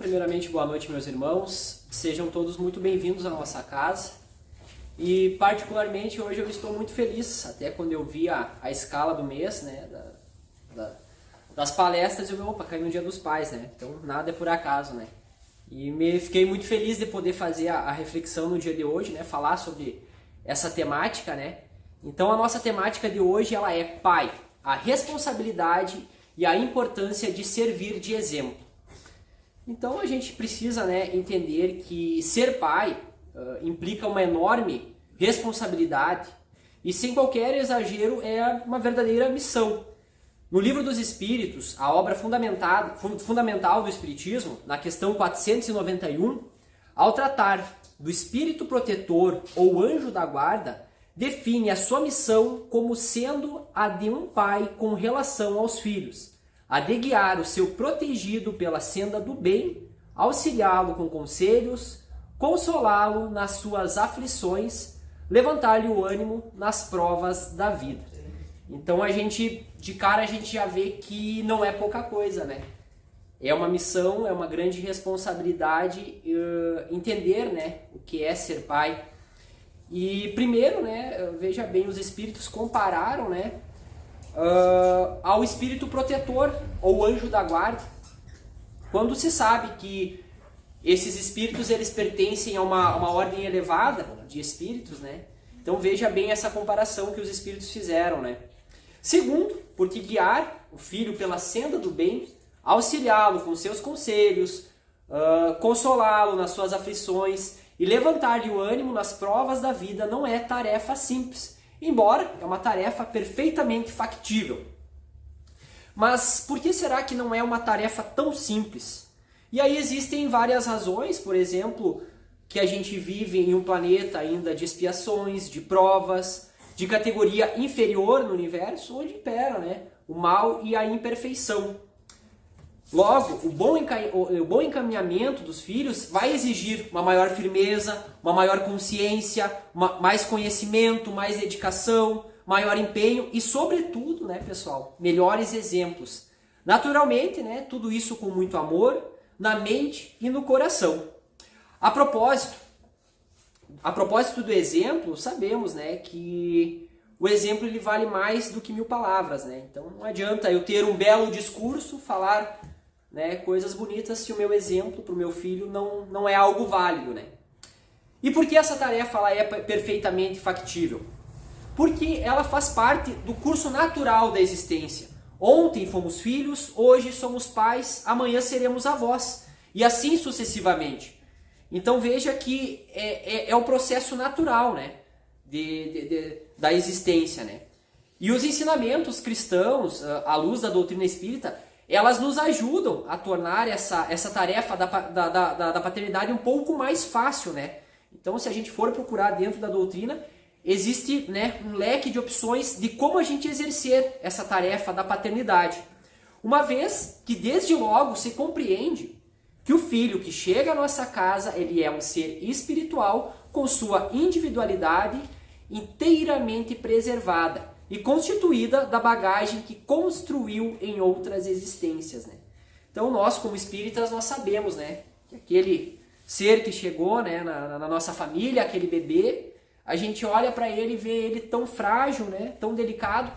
primeiramente boa noite, meus irmãos. Sejam todos muito bem-vindos à nossa casa. E particularmente hoje eu estou muito feliz, até quando eu vi a escala do mês, né, das palestras, eu vi, opa, caiu no Dia dos Pais, né? Então nada é por acaso, né? E fiquei muito feliz de poder fazer a reflexão no dia de hoje, né, falar sobre essa temática, né? Então a nossa temática de hoje ela é pai, a responsabilidade e a importância de servir de exemplo. Então a gente precisa, né, entender que ser pai implica uma enorme responsabilidade e sem qualquer exagero é uma verdadeira missão. No Livro dos Espíritos, a obra fundamental do Espiritismo, na questão 491, ao tratar do espírito protetor ou anjo da guarda, define a sua missão como sendo a de um pai com relação aos filhos, a de guiar o seu protegido pela senda do bem, auxiliá-lo com conselhos, consolá-lo nas suas aflições, levantar-lhe o ânimo nas provas da vida. Então de cara a gente já vê que não é pouca coisa, né? É uma missão, é uma grande responsabilidade entender, né, o que é ser pai. E primeiro, né, veja bem, os espíritos compararam, né, ao espírito protetor ou anjo da guarda, quando se sabe que esses espíritos eles pertencem a uma ordem elevada de espíritos, né? Então veja bem essa comparação que os espíritos fizeram, né? Segundo, porque guiar o filho pela senda do bem, auxiliá-lo com seus conselhos, consolá-lo nas suas aflições e levantar-lhe o ânimo nas provas da vida não é tarefa simples, embora é uma tarefa perfeitamente factível. Mas por que será que não é uma tarefa tão simples? E aí existem várias razões, por exemplo, que a gente vive em um planeta ainda de expiações, de provas, de categoria inferior no universo, onde impera, né, o mal e a imperfeição. Logo, o bom encaminhamento dos filhos vai exigir uma maior firmeza, uma maior consciência, mais conhecimento, mais dedicação, maior empenho e, sobretudo, né, pessoal, melhores exemplos. Naturalmente, né, tudo isso com muito amor, na mente e no coração. A propósito do exemplo, sabemos, né, que o exemplo ele vale mais do que 1000 palavras, né? Então não adianta eu ter um belo discurso, falar, né, coisas bonitas se o meu exemplo para o meu filho não é algo válido, né? E por que essa tarefa ela é perfeitamente factível? Porque ela faz parte do curso natural da existência. Ontem fomos filhos, hoje somos pais, amanhã seremos avós, e assim sucessivamente. Então veja que é o processo natural, né, da existência, né? E os ensinamentos cristãos, à luz da doutrina espírita, elas nos ajudam a tornar essa tarefa da paternidade um pouco mais fácil, né? Então se a gente for procurar dentro da doutrina, existe, né, um leque de opções de como a gente exercer essa tarefa da paternidade. Uma vez que desde logo se compreende que o filho que chega à nossa casa, ele é um ser espiritual com sua individualidade inteiramente preservada e constituída da bagagem que construiu em outras existências, né? Então nós, como espíritas, nós sabemos, né, que aquele ser que chegou, né, na nossa família, aquele bebê, a gente olha para ele e vê ele tão frágil, né, tão delicado,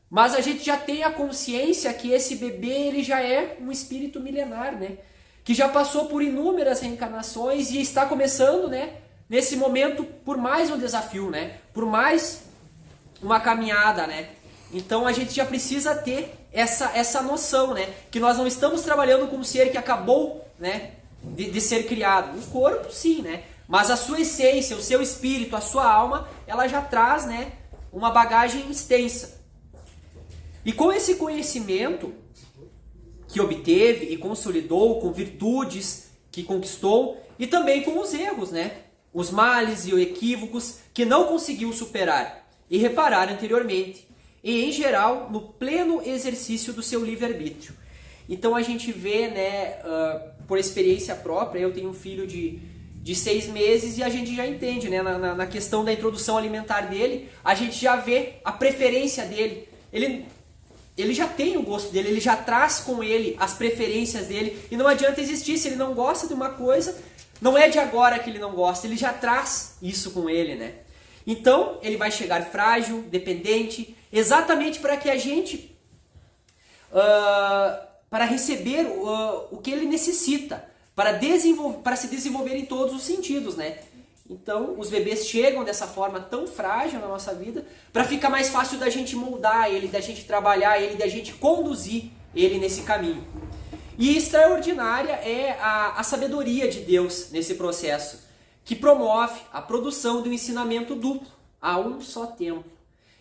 mas a gente já tem a consciência que esse bebê ele já é um espírito milenar, né, que já passou por inúmeras reencarnações e está começando, né, nesse momento por mais um desafio, né, por mais uma caminhada, né. Então a gente já precisa ter essa noção, né, que nós não estamos trabalhando com um ser que acabou, né, de ser criado. O corpo sim, né, mas a sua essência, o seu espírito, a sua alma, ela já traz, né, uma bagagem extensa. E com esse conhecimento que obteve e consolidou, com virtudes que conquistou, e também com os erros, né, os males e os equívocos que não conseguiu superar e reparar anteriormente, e em geral no pleno exercício do seu livre-arbítrio. Então a gente vê, né, por experiência própria, eu tenho um filho de 6 meses e a gente já entende, né, na questão da introdução alimentar dele, a gente já vê a preferência dele. Ele ele já tem o gosto dele, ele já traz com ele as preferências dele, e não adianta existir, se ele não gosta de uma coisa, não é de agora que ele não gosta, ele já traz isso com ele, né? Então, ele vai chegar frágil, dependente, exatamente para que a gente, para receber o que ele necessita, para se desenvolver em todos os sentidos, né? Então, os bebês chegam dessa forma tão frágil na nossa vida, para ficar mais fácil da gente moldar ele, da gente trabalhar ele, da gente conduzir ele nesse caminho. E extraordinária é a sabedoria de Deus nesse processo, que promove a produção de um ensinamento duplo, a um só tempo.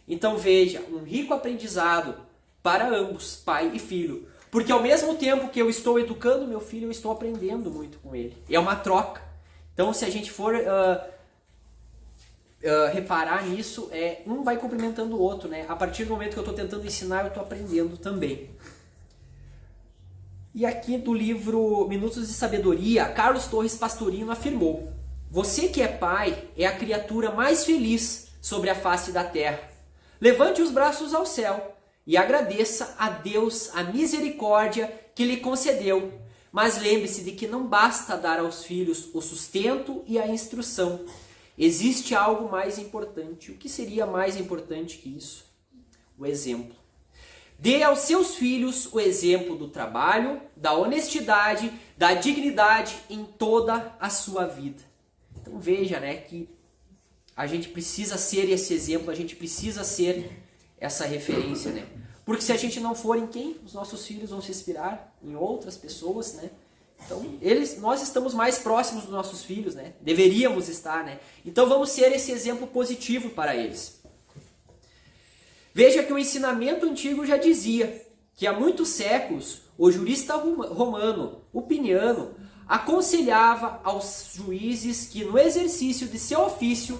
Então veja, um rico aprendizado para ambos, pai e filho. Porque ao mesmo tempo que eu estou educando meu filho, eu estou aprendendo muito com ele. É uma troca. Então se a gente for reparar nisso, um vai complementando o outro, né? A partir do momento que eu estou tentando ensinar, eu estou aprendendo também. E aqui do livro Minutos de Sabedoria, Carlos Torres Pastorino afirmou: você que é pai é a criatura mais feliz sobre a face da terra. Levante os braços ao céu e agradeça a Deus a misericórdia que lhe concedeu. Mas lembre-se de que não basta dar aos filhos o sustento e a instrução. Existe algo mais importante. O que seria mais importante que isso? O exemplo. Dê aos seus filhos o exemplo do trabalho, da honestidade, da dignidade em toda a sua vida. Então veja, né, que a gente precisa ser esse exemplo, a gente precisa ser essa referência, né? Porque se a gente não for em quem, os nossos filhos vão se inspirar em outras pessoas, né? Então, nós estamos mais próximos dos nossos filhos, né? Deveríamos estar, né? Então vamos ser esse exemplo positivo para eles. Veja que o ensinamento antigo já dizia que há muitos séculos o jurista romano, Opiniano, aconselhava aos juízes que no exercício de seu ofício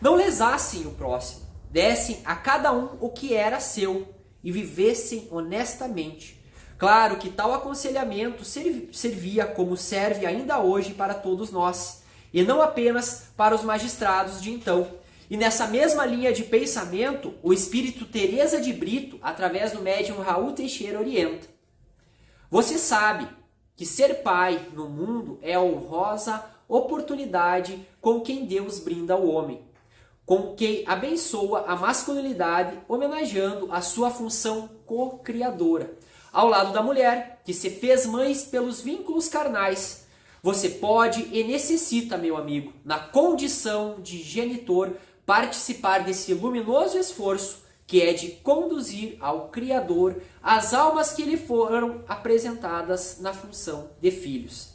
não lesassem o próximo, dessem a cada um o que era seu e vivessem honestamente. Claro que tal aconselhamento servia como serve ainda hoje para todos nós, e não apenas para os magistrados de então. E nessa mesma linha de pensamento, o espírito Teresa de Brito, através do médium Raul Teixeira, orienta: você sabe que ser pai no mundo é a honrosa oportunidade com quem Deus brinda ao homem, com quem abençoa a masculinidade, homenageando a sua função co-criadora. Ao lado da mulher, que se fez mãe pelos vínculos carnais, você pode e necessita, meu amigo, na condição de genitor, participar desse luminoso esforço que é de conduzir ao Criador as almas que lhe foram apresentadas na função de filhos.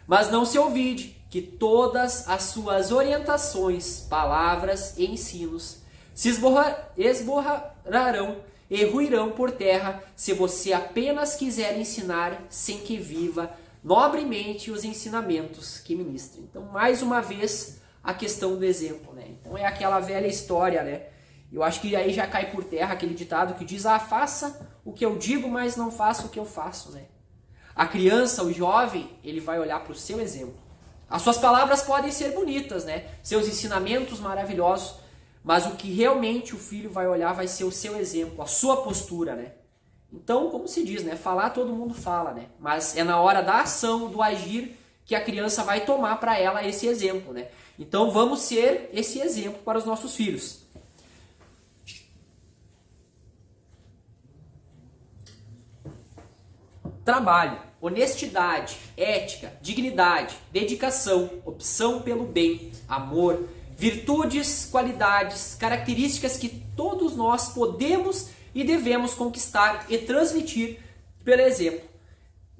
Mas não se olvide que todas as suas orientações, palavras e ensinos se esborrarão e ruirão por terra se você apenas quiser ensinar sem que viva nobremente os ensinamentos que ministra. Então, mais uma vez, a questão do exemplo, né? Então é aquela velha história, né? Eu acho que aí já cai por terra aquele ditado que diz: faça o que eu digo, mas não faça o que eu faço, né? A criança, o jovem, ele vai olhar para o seu exemplo. As suas palavras podem ser bonitas, né? Seus ensinamentos maravilhosos, mas o que realmente o filho vai olhar vai ser o seu exemplo, a sua postura, né? Então, como se diz, né? Falar todo mundo fala, né? Mas é na hora da ação, do agir, que a criança vai tomar para ela esse exemplo, né? Então vamos ser esse exemplo para os nossos filhos. Trabalho, honestidade, ética, dignidade, dedicação, opção pelo bem, amor, virtudes, qualidades, características que todos nós podemos e devemos conquistar e transmitir pelo exemplo.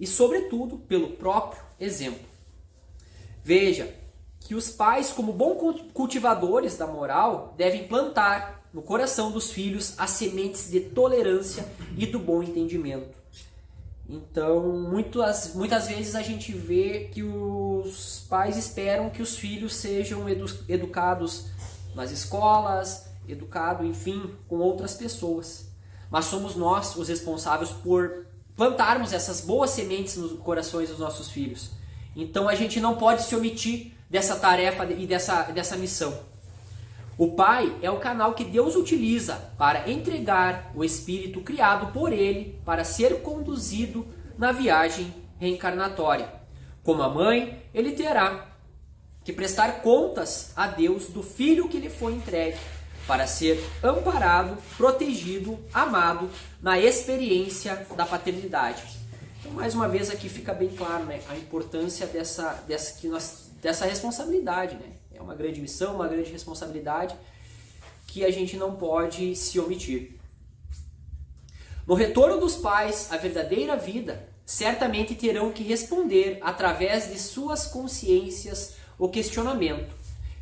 E, sobretudo, pelo próprio exemplo. Veja que os pais, como bons cultivadores da moral, devem plantar no coração dos filhos as sementes de tolerância e do bom entendimento. Então, muitas vezes a gente vê que os pais esperam que os filhos sejam educados nas escolas, educados, enfim, com outras pessoas. Mas somos nós os responsáveis por plantarmos essas boas sementes nos corações dos nossos filhos. Então a gente não pode se omitir dessa tarefa e dessa missão. O Pai é o canal que Deus utiliza para entregar o espírito criado por Ele para ser conduzido na viagem reencarnatória. Como a mãe, ele terá que prestar contas a Deus do filho que lhe foi entregue para ser amparado, protegido, amado na experiência da paternidade. Então, mais uma vez aqui fica bem claro, né, a importância dessa responsabilidade, né? É uma grande missão, uma grande responsabilidade que a gente não pode se omitir. No retorno dos pais à verdadeira vida, certamente terão que responder através de suas consciências o questionamento: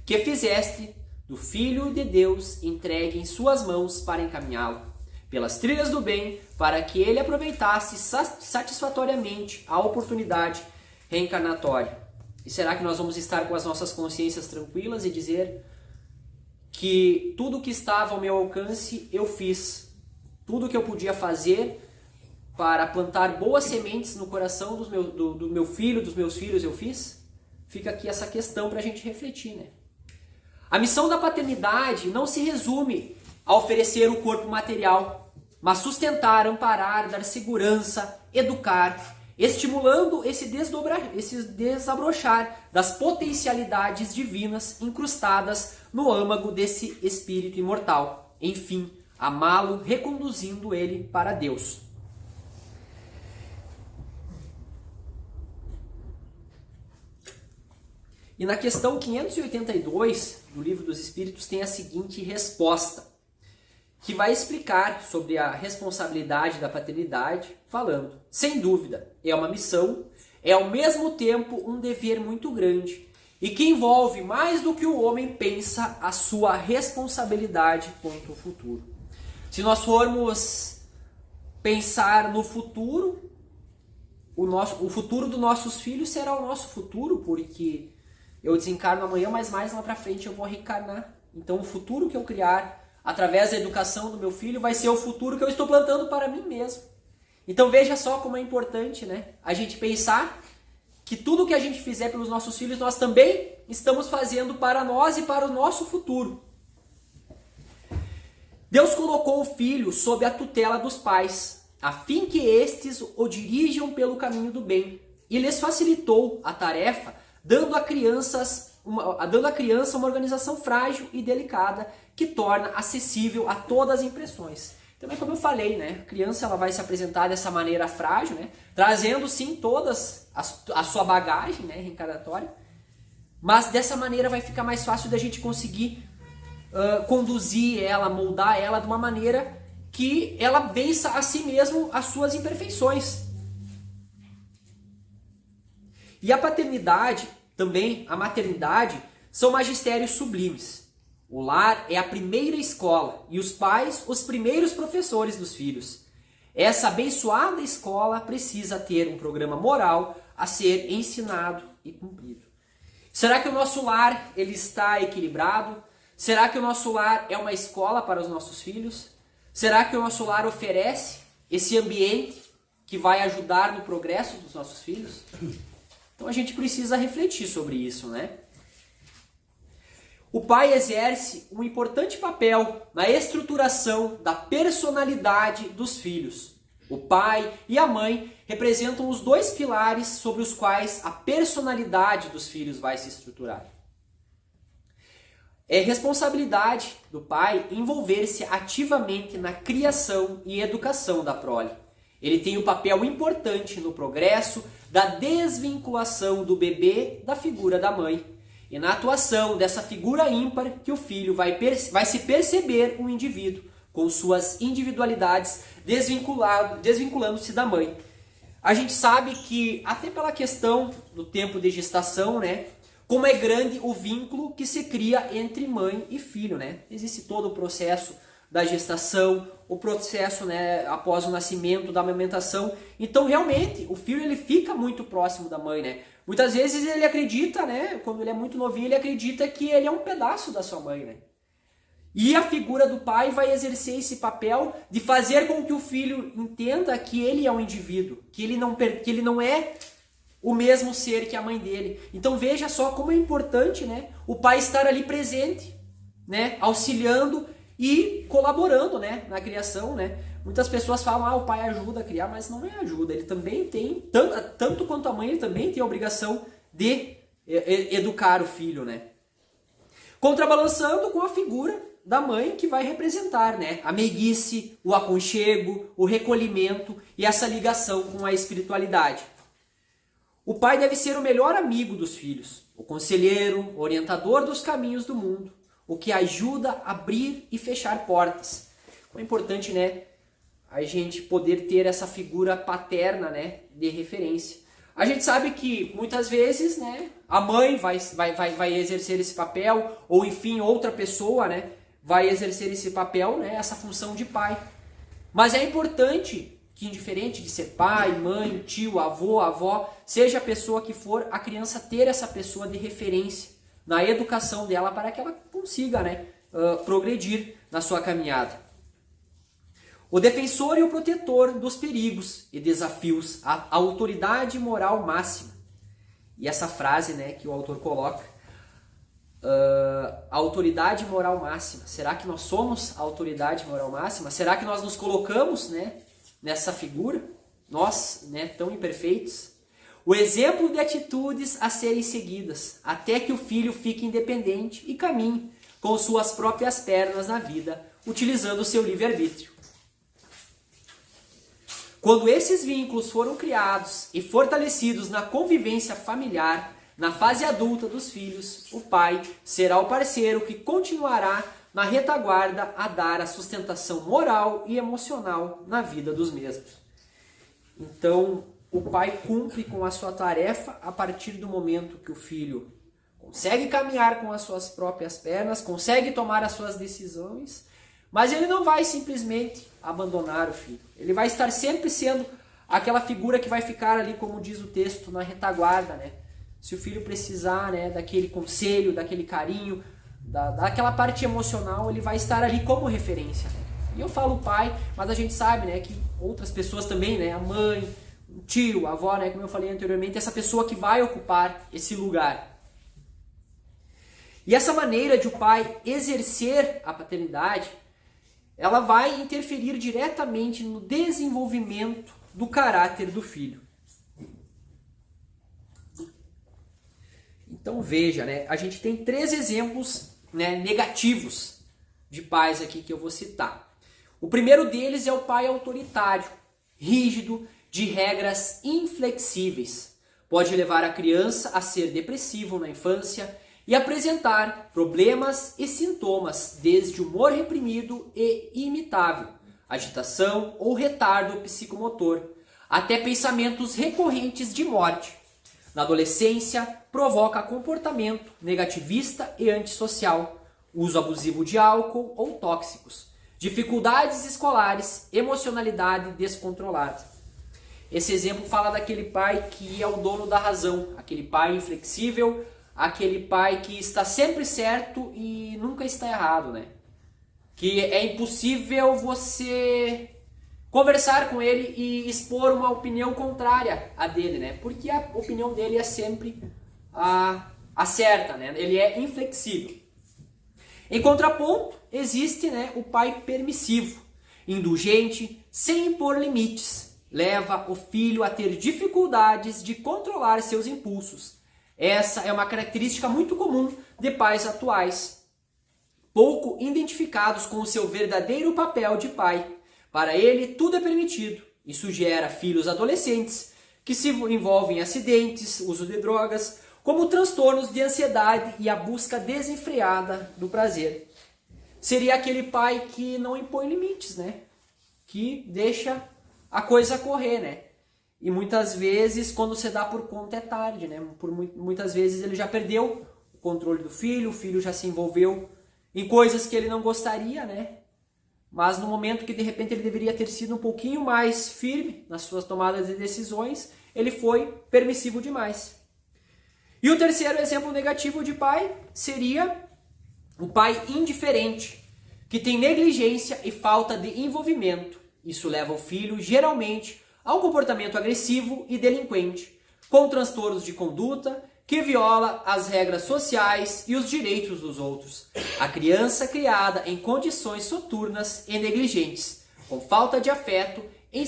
que fizeste do Filho de Deus entregue em suas mãos para encaminhá-lo pelas trilhas do bem, para que ele aproveitasse satisfatoriamente a oportunidade reencarnatória? E será que nós vamos estar com as nossas consciências tranquilas e dizer que tudo que estava ao meu alcance eu fiz, tudo que eu podia fazer para plantar boas sementes no coração do meu filho, dos meus filhos eu fiz? Fica aqui essa questão para a gente refletir, né? A missão da paternidade não se resume a oferecer o corpo material, mas sustentar, amparar, dar segurança, educar, estimulando esse desabrochar das potencialidades divinas incrustadas no âmago desse espírito imortal. Enfim, amá-lo, reconduzindo ele para Deus. E na questão 582 do Livro dos Espíritos tem a seguinte resposta, que vai explicar sobre a responsabilidade da paternidade, falando: sem dúvida, é uma missão, é ao mesmo tempo um dever muito grande, e que envolve mais do que o homem pensa a sua responsabilidade quanto ao futuro. Se nós formos pensar no futuro, o futuro dos nossos filhos será o nosso futuro, porque eu desencarno amanhã, mas mais lá pra frente eu vou reencarnar. Então o futuro que eu criar através da educação do meu filho vai ser o futuro que eu estou plantando para mim mesmo. Então veja só como é importante, né, a gente pensar que tudo que a gente fizer pelos nossos filhos, nós também estamos fazendo para nós e para o nosso futuro. Deus colocou o filho sob a tutela dos pais, a fim que estes o dirijam pelo caminho do bem, e lhes facilitou a tarefa, dando à criança uma organização frágil e delicada que torna acessível a todas as impressões. Também, como eu falei, né, a criança ela vai se apresentar dessa maneira frágil, né, trazendo sim todas a sua bagagem, né, reencarnatória, mas dessa maneira vai ficar mais fácil da gente conseguir conduzir ela, moldar ela de uma maneira que ela vença a si mesmo as suas imperfeições. E a paternidade, também a maternidade, são magistérios sublimes. O lar é a primeira escola e os pais os primeiros professores dos filhos. Essa abençoada escola precisa ter um programa moral a ser ensinado e cumprido. Será que o nosso lar ele está equilibrado? Será que o nosso lar é uma escola para os nossos filhos? Será que o nosso lar oferece esse ambiente que vai ajudar no progresso dos nossos filhos? Então a gente precisa refletir sobre isso, né? O pai exerce um importante papel na estruturação da personalidade dos filhos. O pai e a mãe representam os dois pilares sobre os quais a personalidade dos filhos vai se estruturar. É responsabilidade do pai envolver-se ativamente na criação e educação da prole. Ele tem um papel importante no progresso da desvinculação do bebê da figura da mãe e na atuação dessa figura ímpar que o filho vai se perceber um indivíduo com suas individualidades desvinculando-se da mãe. A gente sabe que até pela questão do tempo de gestação, né, como é grande o vínculo que se cria entre mãe e filho, né? Existe todo o processo da gestação, o processo, né, após o nascimento, da amamentação. Então, realmente, o filho ele fica muito próximo da mãe, né? Muitas vezes ele acredita, né, quando ele é muito novinho, ele acredita que ele é um pedaço da sua mãe, né? E a figura do pai vai exercer esse papel de fazer com que o filho entenda que ele é um indivíduo, que ele não é o mesmo ser que a mãe dele. Então veja só como é importante, né, o pai estar ali presente né, auxiliando e colaborando, né, na criação, né? Muitas pessoas falam, o pai ajuda a criar, mas não é ajuda. Ele também tem, tanto quanto a mãe, ele também tem a obrigação de educar o filho, né? Contrabalançando com a figura da mãe, que vai representar, né, a meiguice, o aconchego, o recolhimento e essa ligação com a espiritualidade. O pai deve ser o melhor amigo dos filhos, o conselheiro, o orientador dos caminhos do mundo, o que ajuda a abrir e fechar portas. É importante, né, a gente poder ter essa figura paterna, né, de referência. A gente sabe que muitas vezes, né, a mãe vai exercer esse papel, ou enfim, outra pessoa, né, vai exercer esse papel, né, essa função de pai. Mas é importante que, indiferente de ser pai, mãe, tio, avô, avó, seja a pessoa que for, a criança ter essa pessoa de referência na educação dela para que ela consiga, né, progredir na sua caminhada. O defensor e o protetor dos perigos e desafios, a autoridade moral máxima. E essa frase, né, que o autor coloca, a autoridade moral máxima. Será que nós somos a autoridade moral máxima? Será que nós nos colocamos, né, nessa figura? Nós, né, tão imperfeitos? O exemplo de atitudes a serem seguidas, até que o filho fique independente e caminhe com suas próprias pernas na vida, utilizando o seu livre-arbítrio. Quando esses vínculos foram criados e fortalecidos na convivência familiar, na fase adulta dos filhos, o pai será o parceiro que continuará na retaguarda a dar a sustentação moral e emocional na vida dos mesmos. Então, o pai cumpre com a sua tarefa a partir do momento que o filho consegue caminhar com as suas próprias pernas, consegue tomar as suas decisões, mas ele não vai simplesmente abandonar o filho. Ele vai estar sempre sendo aquela figura que vai ficar ali, como diz o texto, na retaguarda, né? Se o filho precisar, né, daquele conselho, daquele carinho, daquela parte emocional, ele vai estar ali como referência, né? E eu falo pai, mas a gente sabe, né, que outras pessoas também, né, a mãe, o tio, a avó, né, como eu falei anteriormente, essa pessoa que vai ocupar esse lugar. E essa maneira de o pai exercer a paternidade, ela vai interferir diretamente no desenvolvimento do caráter do filho. Então veja, né, a gente tem 3 exemplos, né, negativos de pais aqui que eu vou citar. O primeiro deles é o pai autoritário, rígido, de regras inflexíveis. Pode levar a criança a ser depressivo na infância e apresentar problemas e sintomas, desde humor reprimido e imitável, agitação ou retardo psicomotor, até pensamentos recorrentes de morte. Na adolescência, provoca comportamento negativista e antissocial, uso abusivo de álcool ou tóxicos, dificuldades escolares, emocionalidade descontrolada. Esse exemplo fala daquele pai que é o dono da razão, aquele pai inflexível, aquele pai que está sempre certo e nunca está errado, né? Que é impossível você conversar com ele e expor uma opinião contrária à dele, né? Porque a opinião dele é sempre a certa, né? Ele é inflexível. Em contraponto, existe, né, o pai permissivo, indulgente, sem impor limites. Leva o filho a ter dificuldades de controlar seus impulsos. Essa é uma característica muito comum de pais atuais, pouco identificados com o seu verdadeiro papel de pai. Para ele, tudo é permitido. Isso gera filhos adolescentes que se envolvem em acidentes, uso de drogas, como transtornos de ansiedade e a busca desenfreada do prazer. Seria aquele pai que não impõe limites, né? Que deixa a coisa correr, né? E muitas vezes, quando você dá por conta, é tarde, né? Muitas vezes ele já perdeu o controle do filho, o filho já se envolveu em coisas que ele não gostaria, né? Mas no momento que de repente ele deveria ter sido um pouquinho mais firme nas suas tomadas de decisões, ele foi permissivo demais. E o terceiro exemplo negativo de pai seria o pai indiferente, que tem negligência e falta de envolvimento. Isso leva o filho, geralmente, a um comportamento agressivo e delinquente, com transtornos de conduta que viola as regras sociais e os direitos dos outros. A criança criada em condições soturnas e negligentes, com falta de afeto, em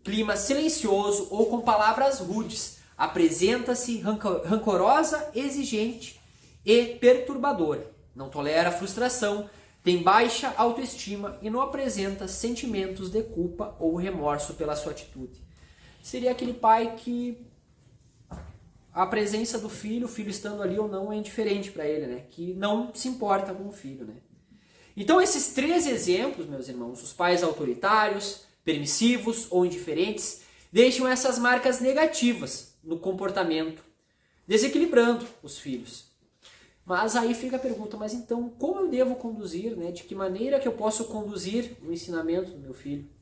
clima silencioso ou com palavras rudes, apresenta-se rancorosa, exigente e perturbadora. Não tolera frustração, tem baixa autoestima e não apresenta sentimentos de culpa ou remorso pela sua atitude. Seria aquele pai que a presença do filho, o filho estando ali ou não, é indiferente para ele, né? Que não se importa com o filho, né? Então esses 3 exemplos, meus irmãos, os pais autoritários, permissivos ou indiferentes, deixam essas marcas negativas no comportamento, desequilibrando os filhos. Mas aí fica a pergunta, mas então como eu devo conduzir, né? De que maneira que eu posso conduzir o ensinamento do meu filho?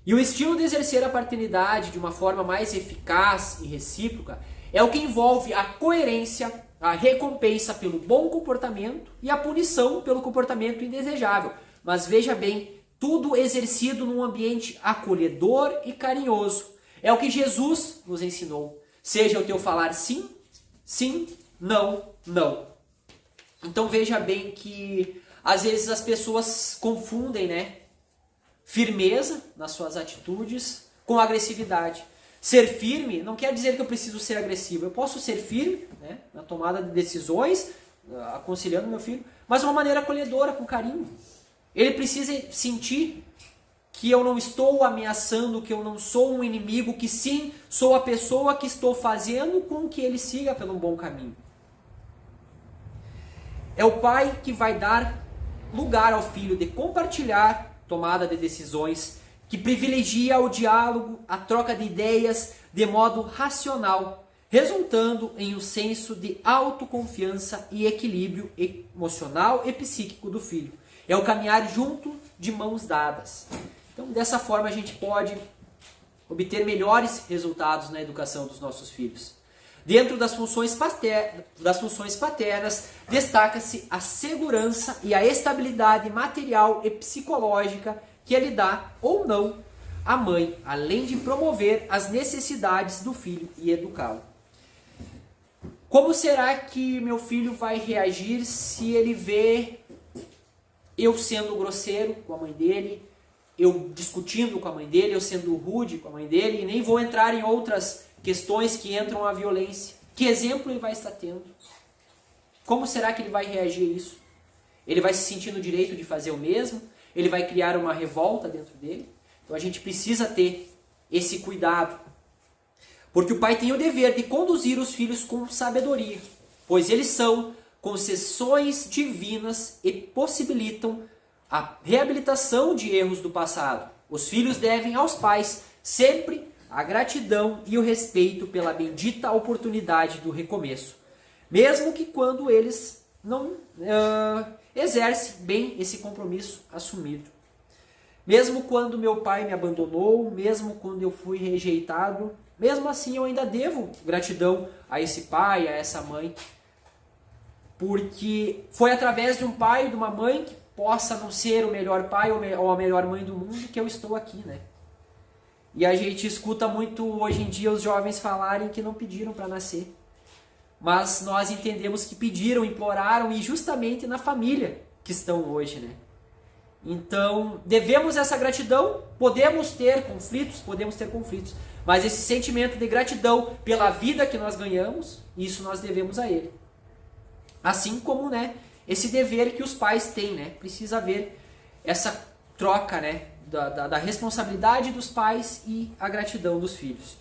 E o estilo de exercer a paternidade de uma forma mais eficaz e recíproca é o que envolve a coerência, a recompensa pelo bom comportamento e a punição pelo comportamento indesejável. Mas veja bem, tudo exercido num ambiente acolhedor e carinhoso. É o que Jesus nos ensinou. Seja o teu falar sim, sim, não, não. Então veja bem que às vezes as pessoas confundem, né? Firmeza nas suas atitudes com agressividade. Ser firme não quer dizer que eu preciso ser agressivo. Eu posso ser firme, né, na tomada de decisões, aconselhando meu filho, mas de uma maneira acolhedora, com carinho. Ele precisa sentir que eu não estou ameaçando, que eu não sou um inimigo, que sim, sou a pessoa que estou fazendo com que ele siga pelo bom caminho. É o pai que vai dar lugar ao filho de compartilhar tomada de decisões, que privilegia o diálogo, a troca de ideias de modo racional, resultando em um senso de autoconfiança e equilíbrio emocional e psíquico do filho. É o caminhar junto de mãos dadas. Então, dessa forma, a gente pode obter melhores resultados na educação dos nossos filhos. Dentro das funções paternas, destaca-se a segurança e a estabilidade material e psicológica que ele dá, ou não, à mãe, além de promover as necessidades do filho e educá-lo. Como será que meu filho vai reagir se ele vê eu sendo grosseiro com a mãe dele, eu discutindo com a mãe dele, eu sendo rude com a mãe dele, e nem vou entrar em outras questões que entram à violência? Que exemplo ele vai estar tendo? Como será que ele vai reagir a isso? Ele vai se sentir no direito de fazer o mesmo? Ele vai criar uma revolta dentro dele? Então a gente precisa ter esse cuidado. Porque o pai tem o dever de conduzir os filhos com sabedoria, pois eles são concessões divinas e possibilitam a reabilitação de erros do passado. Os filhos devem aos pais sempre a gratidão e o respeito pela bendita oportunidade do recomeço, mesmo que quando eles não exercem bem esse compromisso assumido. Mesmo quando meu pai me abandonou, mesmo quando eu fui rejeitado, mesmo assim eu ainda devo gratidão a esse pai, a essa mãe, porque foi através de um pai e de uma mãe que possa não ser o melhor pai ou a melhor mãe do mundo que eu estou aqui, né? E a gente escuta muito hoje em dia os jovens falarem que não pediram para nascer. Mas nós entendemos que pediram, imploraram e justamente na família que estão hoje, né? Então, devemos essa gratidão, podemos ter conflitos, mas esse sentimento de gratidão pela vida que nós ganhamos, isso nós devemos a ele. Assim como, né, esse dever que os pais têm, né? Precisa haver essa troca, né, da responsabilidade dos pais e a gratidão dos filhos.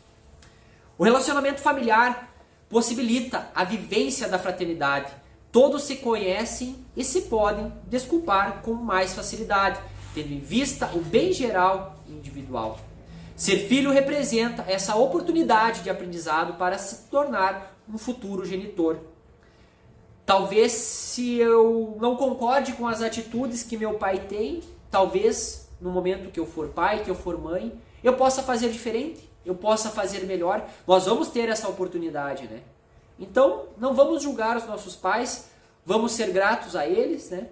O relacionamento familiar possibilita a vivência da fraternidade. Todos se conhecem e se podem desculpar com mais facilidade, tendo em vista o bem geral e individual. Ser filho representa essa oportunidade de aprendizado para se tornar um futuro genitor. Talvez se eu não concorde com as atitudes que meu pai tem, talvez no momento que eu for pai, que eu for mãe, eu possa fazer diferente, eu possa fazer melhor. Nós vamos ter essa oportunidade, né? Então, não vamos julgar os nossos pais, vamos ser gratos a eles, né?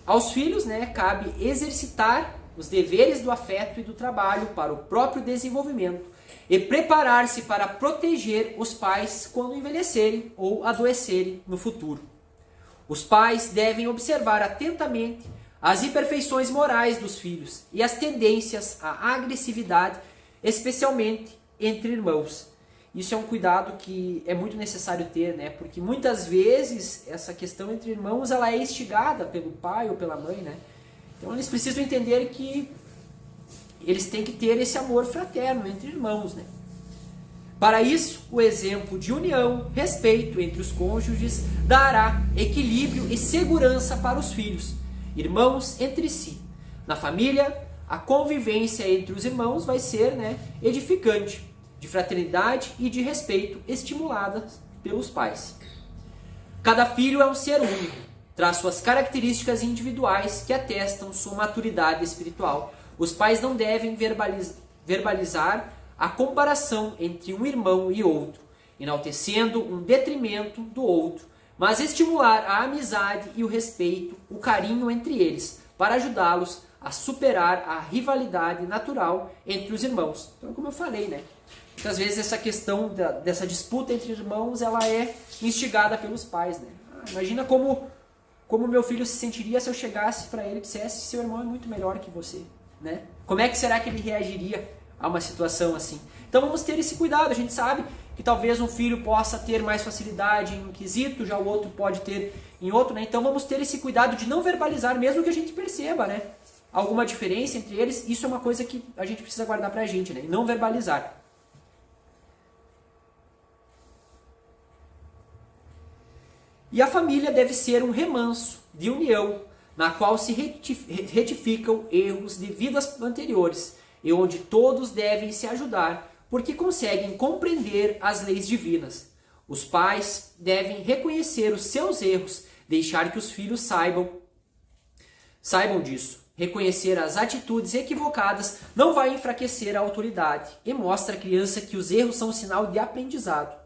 Aos filhos, né, cabe exercitar os deveres do afeto e do trabalho para o próprio desenvolvimento e preparar-se para proteger os pais quando envelhecerem ou adoecerem no futuro. Os pais devem observar atentamente as imperfeições morais dos filhos e as tendências à agressividade, especialmente entre irmãos. Isso é um cuidado que é muito necessário ter, né? Porque muitas vezes essa questão entre irmãos ela é instigada pelo pai ou pela mãe, né? Então eles precisam entender que eles têm que ter esse amor fraterno entre irmãos, né? Para isso, o exemplo de união, respeito entre os cônjuges dará equilíbrio e segurança para os filhos, irmãos entre si. Na família, a convivência entre os irmãos vai ser, né, edificante, de fraternidade e de respeito, estimulada pelos pais. Cada filho é um ser único, traz suas características individuais que atestam sua maturidade espiritual. Os pais não devem verbalizar a comparação entre um irmão e outro, enaltecendo um detrimento do outro, mas estimular a amizade e o respeito, o carinho entre eles, para ajudá-los a superar a rivalidade natural entre os irmãos. Então, como eu falei, né? Muitas vezes essa questão dessa disputa entre irmãos, ela é instigada pelos pais, né? Imagina como meu filho se sentiria se eu chegasse para ele e dissesse: seu irmão é muito melhor que você, né? Como é que será que ele reagiria a uma situação assim? Então vamos ter esse cuidado. A gente sabe que talvez um filho possa ter mais facilidade em um quesito, já o outro pode ter em outro, né? Então vamos ter esse cuidado de não verbalizar, mesmo que a gente perceba, né, alguma diferença entre eles. Isso é uma coisa que a gente precisa guardar pra gente, né? Não verbalizar. E a família deve ser um remanso de união, na qual se retificam erros de vidas anteriores, e onde todos devem se ajudar, porque conseguem compreender as leis divinas. Os pais devem reconhecer os seus erros, deixar que os filhos saibam disso. Reconhecer as atitudes equivocadas não vai enfraquecer a autoridade e mostra à criança que os erros são um sinal de aprendizado.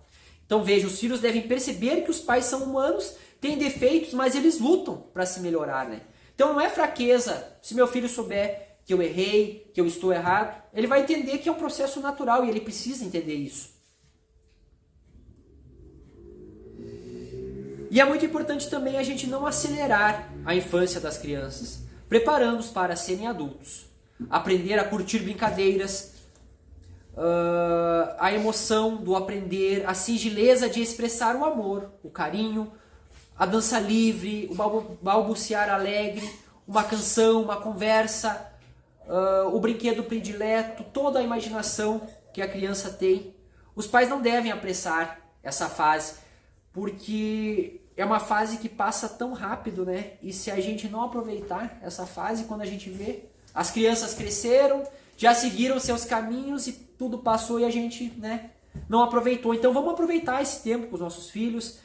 Então veja, os filhos devem perceber que os pais são humanos, têm defeitos, mas eles lutam para se melhorar, né? Então não é fraqueza se meu filho souber que eu errei, que eu estou errado. Ele vai entender que é um processo natural e ele precisa entender isso. E é muito importante também a gente não acelerar a infância das crianças, preparando-os para serem adultos. Aprender a curtir brincadeiras, a emoção do aprender, a singeleza de expressar o amor, o carinho, a dança livre, o balbuciar alegre, uma canção, uma conversa, o brinquedo predileto, toda a imaginação que a criança tem. Os pais não devem apressar essa fase, porque é uma fase que passa tão rápido, né? E se a gente não aproveitar essa fase, quando a gente vê, as crianças cresceram, já seguiram seus caminhos e tudo passou e a gente, né, não aproveitou. Então vamos aproveitar esse tempo com os nossos filhos.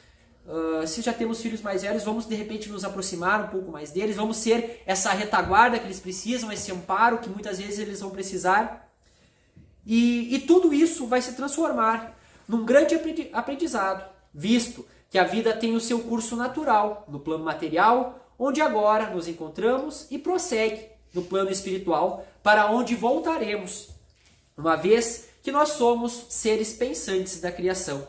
Se já temos filhos mais velhos, vamos de repente nos aproximar um pouco mais deles, vamos ser essa retaguarda que eles precisam, esse amparo que muitas vezes eles vão precisar. E tudo isso vai se transformar num grande aprendizado, visto que a vida tem o seu curso natural no plano material, onde agora nos encontramos, e prossegue no plano espiritual, para onde voltaremos, uma vez que nós somos seres pensantes da criação.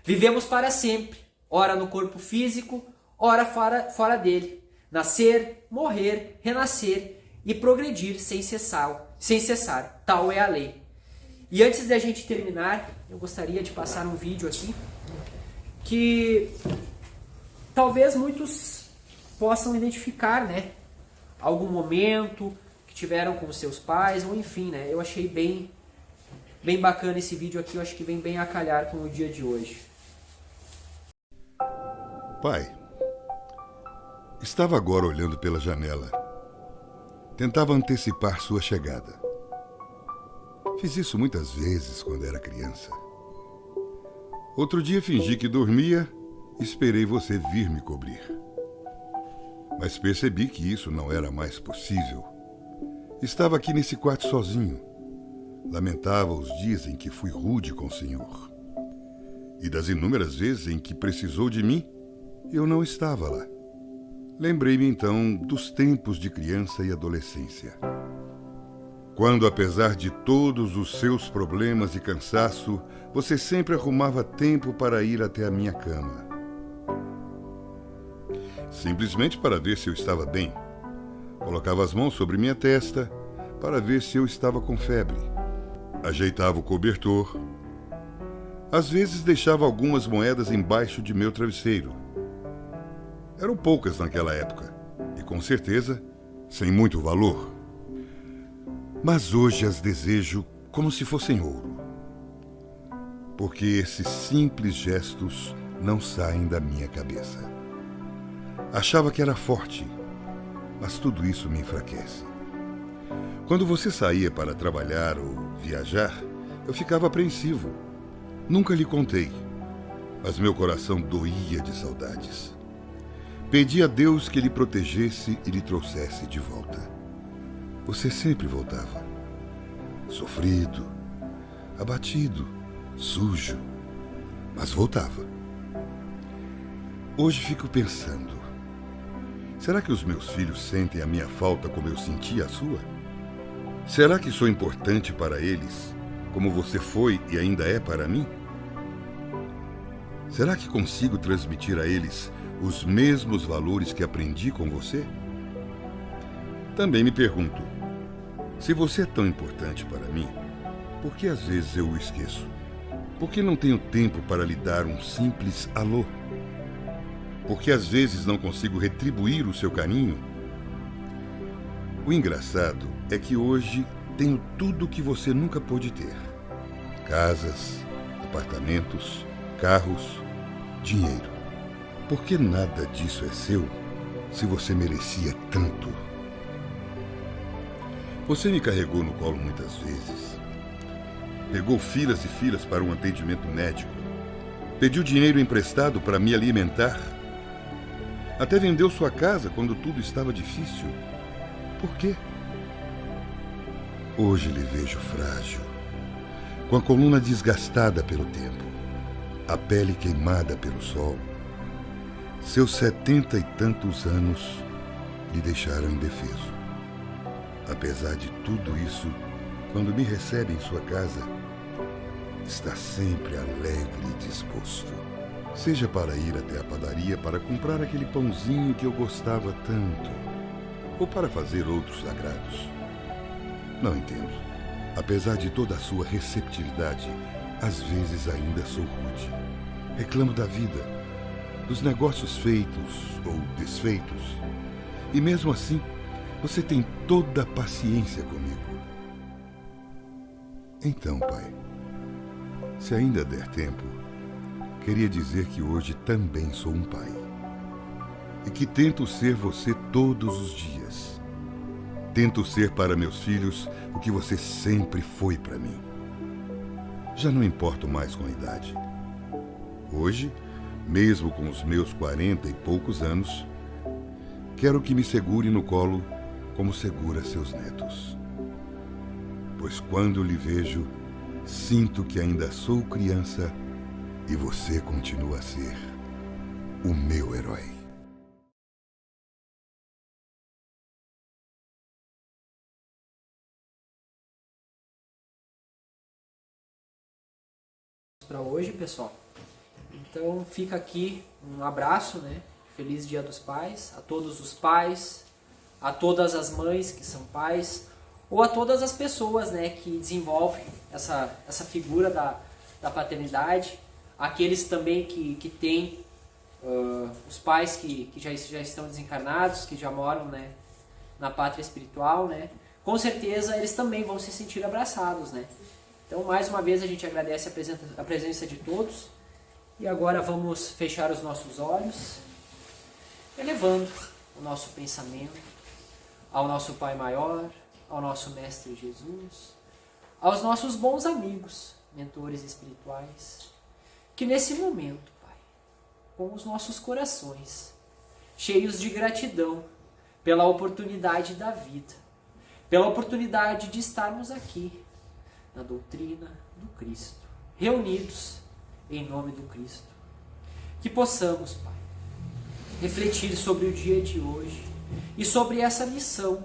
Vivemos para sempre, ora no corpo físico, ora fora dele. Nascer, morrer, renascer e progredir sem cessar. Tal é a lei. E antes de a gente terminar, eu gostaria de passar um vídeo aqui que talvez muitos possam identificar, né? Algum momento que tiveram com os seus pais, ou enfim, né? Eu achei bem bacana esse vídeo aqui, eu acho que vem bem a calhar com o dia de hoje. Pai, estava agora olhando pela janela. Tentava antecipar sua chegada. Fiz isso muitas vezes quando era criança. Outro dia fingi que dormia e esperei você vir me cobrir. Mas percebi que isso não era mais possível. Estava aqui nesse quarto sozinho. Lamentava os dias em que fui rude com o Senhor. E das inúmeras vezes em que precisou de mim, eu não estava lá. Lembrei-me então dos tempos de criança e adolescência. Quando, apesar de todos os seus problemas e cansaço, você sempre arrumava tempo para ir até a minha cama. Simplesmente para ver se eu estava bem. Colocava as mãos sobre minha testa para ver se eu estava com febre. Ajeitava o cobertor. Às vezes deixava algumas moedas embaixo de meu travesseiro. Eram poucas naquela época e, com certeza, sem muito valor. Mas hoje as desejo como se fossem ouro. Porque esses simples gestos não saem da minha cabeça. Achava que era forte, mas tudo isso me enfraquece. Quando você saía para trabalhar ou viajar, eu ficava apreensivo. Nunca lhe contei, mas meu coração doía de saudades. Pedi a Deus que lhe protegesse e lhe trouxesse de volta. Você sempre voltava. Sofrido, abatido, sujo, mas voltava. Hoje fico pensando, será que os meus filhos sentem a minha falta como eu senti a sua? Será que sou importante para eles, como você foi e ainda é para mim? Será que consigo transmitir a eles os mesmos valores que aprendi com você? Também me pergunto, se você é tão importante para mim, por que às vezes eu o esqueço? Por que não tenho tempo para lhe dar um simples alô? Por que às vezes não consigo retribuir o seu carinho? O engraçado é que hoje tenho tudo o que você nunca pôde ter. Casas, apartamentos, carros, dinheiro. Por que nada disso é seu, se você merecia tanto? Você me carregou no colo muitas vezes. Pegou filas e filas para um atendimento médico. Pediu dinheiro emprestado para me alimentar. Até vendeu sua casa quando tudo estava difícil. Por quê? Hoje lhe vejo frágil, com a coluna desgastada pelo tempo, a pele queimada pelo sol. Seus 70 e tantos anos lhe deixaram indefeso. Apesar de tudo isso, quando me recebe em sua casa, está sempre alegre e disposto. Seja para ir até a padaria para comprar aquele pãozinho que eu gostava tanto, ou para fazer outros agrados. Não entendo. Apesar de toda a sua receptividade, às vezes ainda sou rude. Reclamo da vida, dos negócios feitos ou desfeitos. E mesmo assim, você tem toda a paciência comigo. Então, pai, se ainda der tempo, queria dizer que hoje também sou um pai. E que tento ser você todos os dias. Tento ser para meus filhos o que você sempre foi para mim. Já não importo mais com a idade. Hoje, mesmo com os meus 40 e poucos anos, quero que me segure no colo como segura seus netos. Pois quando lhe vejo, sinto que ainda sou criança e você continua a ser o meu herói. Para hoje, pessoal. Então fica aqui um abraço, né? Feliz Dia dos Pais a todos os pais, a todas as mães que são pais, ou a todas as pessoas, né, que desenvolvem essa figura da paternidade, aqueles também que têm os pais que já estão desencarnados, que já moram, né, na pátria espiritual, né? Com certeza eles também vão se sentir abraçados, né? Então, mais uma vez, a gente agradece a presença de todos. E agora vamos fechar os nossos olhos, elevando o nosso pensamento ao nosso Pai Maior, ao nosso Mestre Jesus, aos nossos bons amigos, mentores espirituais, que nesse momento, Pai, com os nossos corações cheios de gratidão pela oportunidade da vida, pela oportunidade de estarmos aqui, na doutrina do Cristo, reunidos em nome do Cristo. Que possamos, Pai, refletir sobre o dia de hoje e sobre essa missão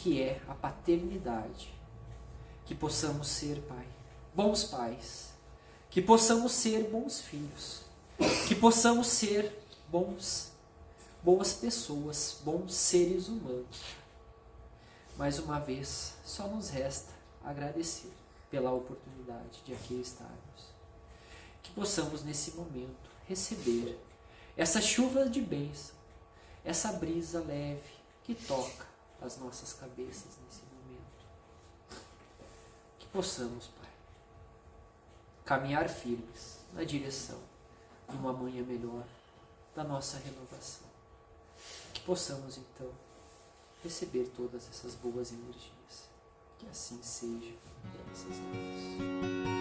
que é a paternidade. Que possamos ser, Pai, bons pais. Que possamos ser bons filhos. Que possamos ser boas pessoas, bons seres humanos. Mais uma vez, só nos resta agradecer pela oportunidade de aqui estarmos. Que possamos nesse momento receber essa chuva de bênção, essa brisa leve que toca as nossas cabeças nesse momento. Que possamos, Pai, caminhar firmes na direção de uma manhã melhor, da nossa renovação. Que possamos então receber todas essas boas energias. Que assim seja, graças a Deus.